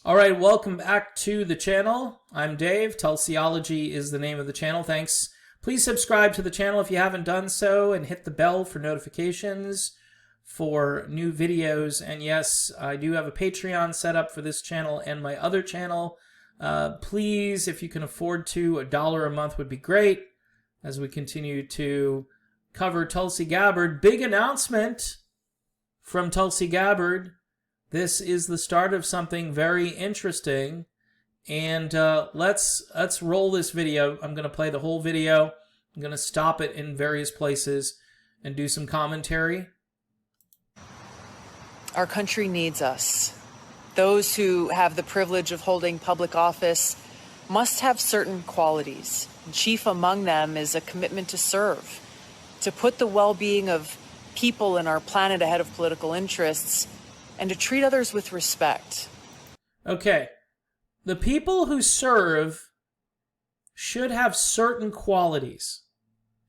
All right, welcome back to the channel. I'm Dave. Tulsiology is the name of the channel. Thanks. Please subscribe to the channel if you haven't done so and hit the bell for notifications for new videos. And yes, I do have a Patreon set up for this channel and my other channel. Please, if you can afford to, $1 a month would be great as we continue to cover Tulsi Gabbard. Big announcement from Tulsi Gabbard. This is the start of something very interesting, and let's roll this video. I'm going to play the whole video. I'm going to stop it in various places and do some commentary. Our country needs us. Those who have the privilege of holding public office must have certain qualities. Chief among them is a commitment to serve, to put the well-being of people and our planet ahead of political interests, and to treat others with respect. Okay. The people who serve should have certain qualities.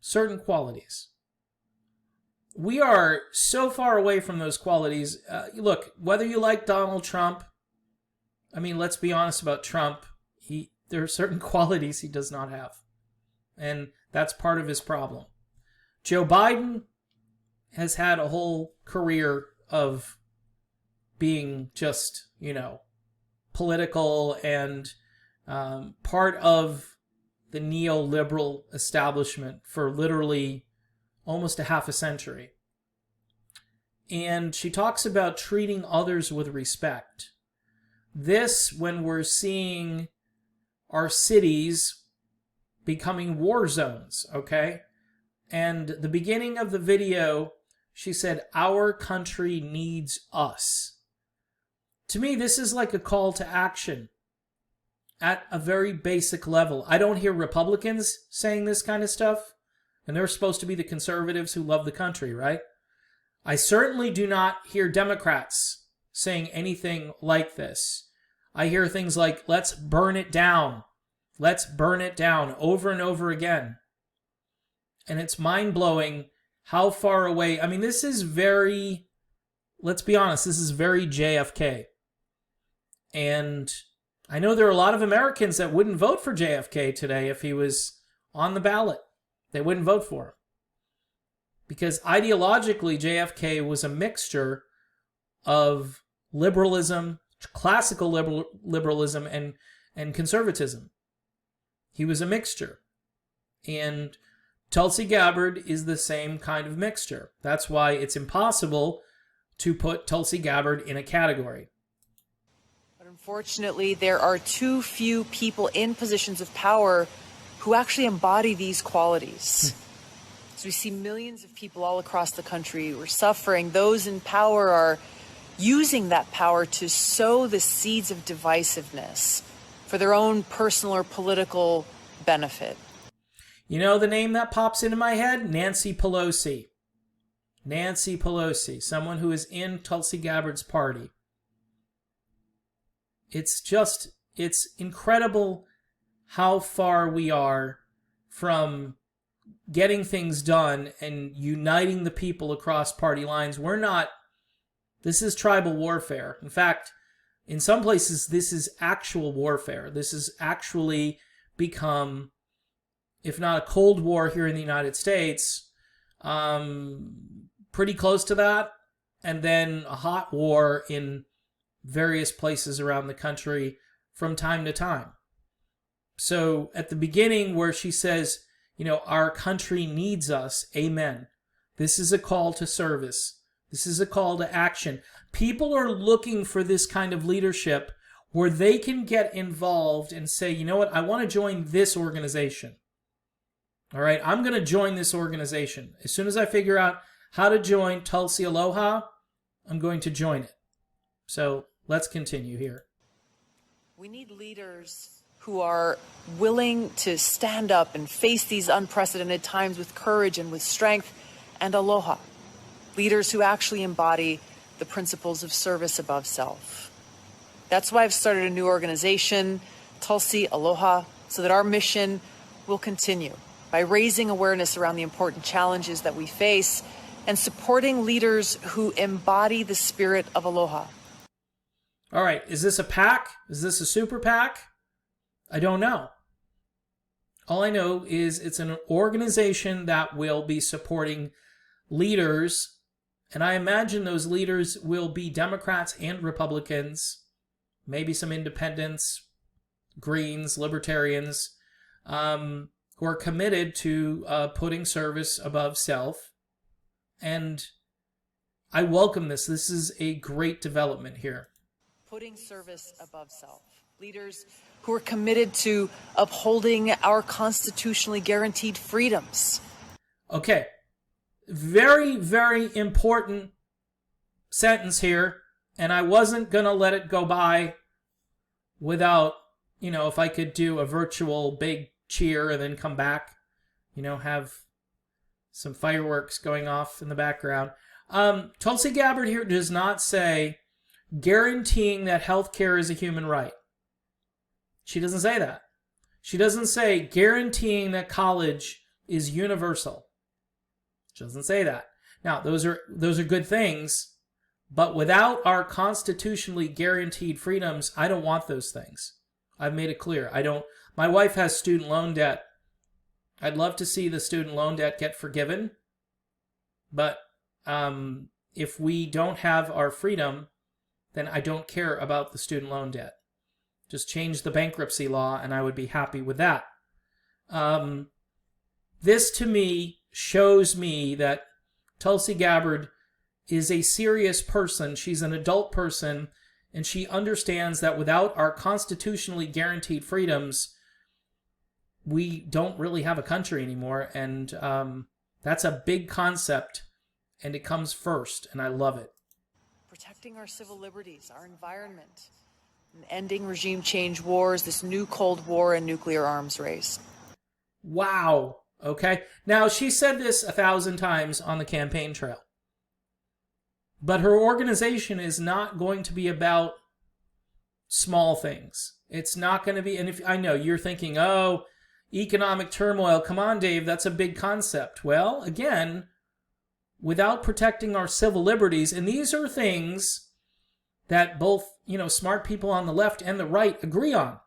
Certain qualities. We are so far away from those qualities. Look, whether you like Donald Trump, I mean, let's be honest about Trump. There are certain qualities he does not have. And that's part of his problem. Joe Biden has had a whole career of being just, political and part of the neoliberal establishment for literally almost a half a century. And she talks about treating others with respect. This, when we're seeing our cities becoming war zones, okay? And the beginning of the video, she said, "Our country needs us." To me, this is like a call to action at a very basic level. I don't hear Republicans saying this kind of stuff, and they're supposed to be the conservatives who love the country, right? I certainly do not hear Democrats saying anything like this. I hear things like, "Let's burn it down. Let's burn it down," over and over again. And it's mind-blowing how far away. I mean, this is very, let's be honest, this is very JFK. And I know there are a lot of Americans that wouldn't vote for JFK today if he was on the ballot. They wouldn't vote for him. Because ideologically, JFK was a mixture of liberalism, classical liberalism, and conservatism. He was a mixture. And Tulsi Gabbard is the same kind of mixture. That's why it's impossible to put Tulsi Gabbard in a category. But unfortunately, there are too few people in positions of power who actually embody these qualities. As we see millions of people all across the country who are suffering, those in power are using that power to sow the seeds of divisiveness for their own personal or political benefit. You know the name that pops into my head? Nancy Pelosi. Nancy Pelosi, someone who is in Tulsi Gabbard's party. It's incredible how far we are from getting things done and uniting the people across party lines. This is tribal warfare. In fact, in some places, this is actual warfare. This has actually become, if not a Cold War here in the United States, pretty close to that, and then a hot war in various places around the country from time to time. So at the beginning where she says, our country needs us, amen. This is a call to service. This is a call to action. People are looking for this kind of leadership where they can get involved and say, you know what, I want to join this organization. All right, I'm going to join this organization. As soon as I figure out how to join Tulsi Aloha, I'm going to join it. So let's continue here. We need leaders who are willing to stand up and face these unprecedented times with courage and with strength and aloha. Leaders who actually embody the principles of service above self. That's why I've started a new organization, Tulsi Aloha, so that our mission will continue by raising awareness around the important challenges that we face and supporting leaders who embody the spirit of aloha. All right, is this a PAC? Is this a super PAC? I don't know. All I know is it's an organization that will be supporting leaders, and I imagine those leaders will be Democrats and Republicans, maybe some independents, Greens, Libertarians, who are committed to putting service above self. And I welcome this. This is a great development here. Putting service above self. Leaders who are committed to upholding our constitutionally guaranteed freedoms. Okay. Very, very important sentence here, and I wasn't going to let it go by without, if I could do a virtual big cheer and then come back, have some fireworks going off in the background. Tulsi Gabbard here does not say guaranteeing that healthcare is a human right. She doesn't say that. She doesn't say guaranteeing that college is universal. She doesn't say that. Now, those are good things, but without our constitutionally guaranteed freedoms, I don't want those things. I've made it clear. My wife has student loan debt. I'd love to see the student loan debt get forgiven, but if we don't have our freedom, then I don't care about the student loan debt. Just change the bankruptcy law, and I would be happy with that. This, to me, shows me that Tulsi Gabbard is a serious person. She's an adult person, and she understands that without our constitutionally guaranteed freedoms, we don't really have a country anymore, and that's a big concept, and it comes first, and I love it. Protecting our civil liberties, our environment, and ending regime change wars, this new Cold War and nuclear arms race. Wow. Okay. Now, she said this 1,000 times on the campaign trail. But her organization is not going to be about small things. It's not going to be, and I know you're thinking, oh, economic turmoil. Come on, Dave, that's a big concept. Well, again, without protecting our civil liberties, and these are things that both, smart people on the left and the right agree on.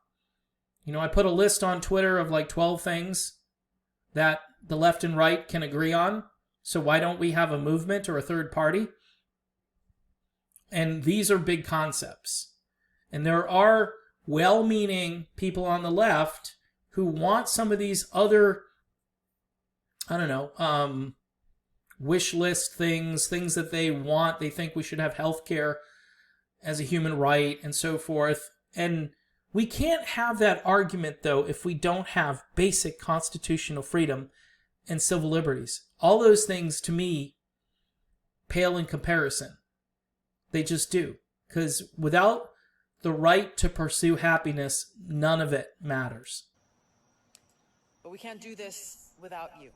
I put a list on Twitter of like 12 things that the left and right can agree on. So why don't we have a movement or a third party? And these are big concepts. And there are well-meaning people on the left who want some of these other, wish list things that they want. They think we should have health care as a human right and so forth. And we can't have that argument, though, if we don't have basic constitutional freedom and civil liberties. All those things, to me, pale in comparison. They just do. Because without the right to pursue happiness, none of it matters. But we can't do this without you.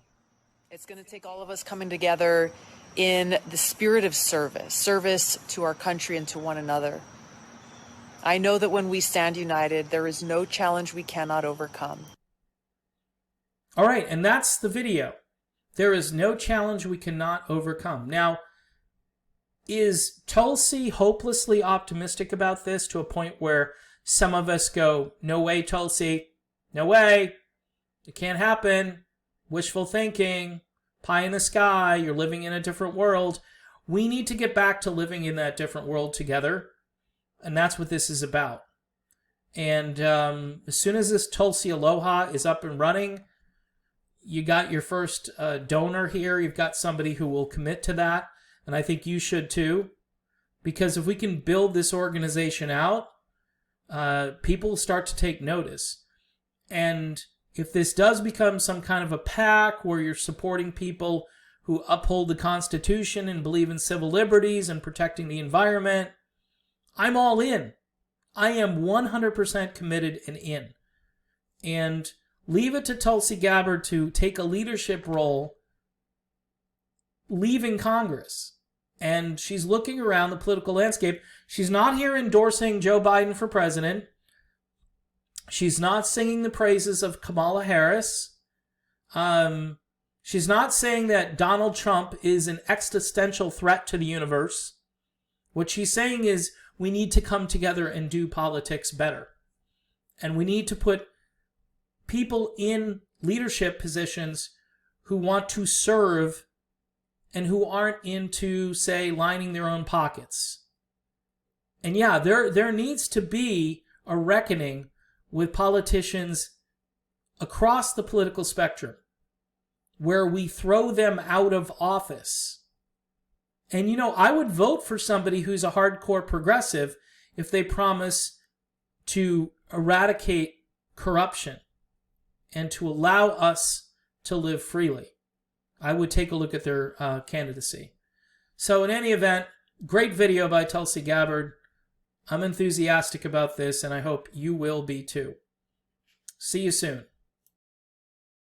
It's going to take all of us coming together in the spirit of service to our country and to one another. I know that when we stand united, there is no challenge we cannot overcome. All right, and that's the video. There is no challenge we cannot overcome. Now, is Tulsi hopelessly optimistic about this to a point where some of us go, no way, Tulsi, no way, it can't happen, wishful thinking, pie in the sky, you're living in a different world. We need to get back to living in that different world together, and that's what this is about. And as soon as this Tulsi Aloha is up and running, you got your first donor here. You've got somebody who will commit to that, and I think you should too, because if we can build this organization out, people start to take notice. And if this does become some kind of a PAC where you're supporting people who uphold the Constitution and believe in civil liberties and protecting the environment, I'm all in. I am 100% committed and in. And leave it to Tulsi Gabbard to take a leadership role leaving Congress. And she's looking around the political landscape. She's not here endorsing Joe Biden for president. She's not singing the praises of Kamala Harris. She's not saying that Donald Trump is an existential threat to the universe. What she's saying is we need to come together and do politics better. And we need to put people in leadership positions who want to serve and who aren't into, say, lining their own pockets. And yeah, there needs to be a reckoning with politicians across the political spectrum where we throw them out of office. And, you know, I would vote for somebody who's a hardcore progressive if they promise to eradicate corruption and to allow us to live freely. I would take a look at their candidacy. So in any event, great video by Tulsi Gabbard. I'm enthusiastic about this, and I hope you will be too. See you soon.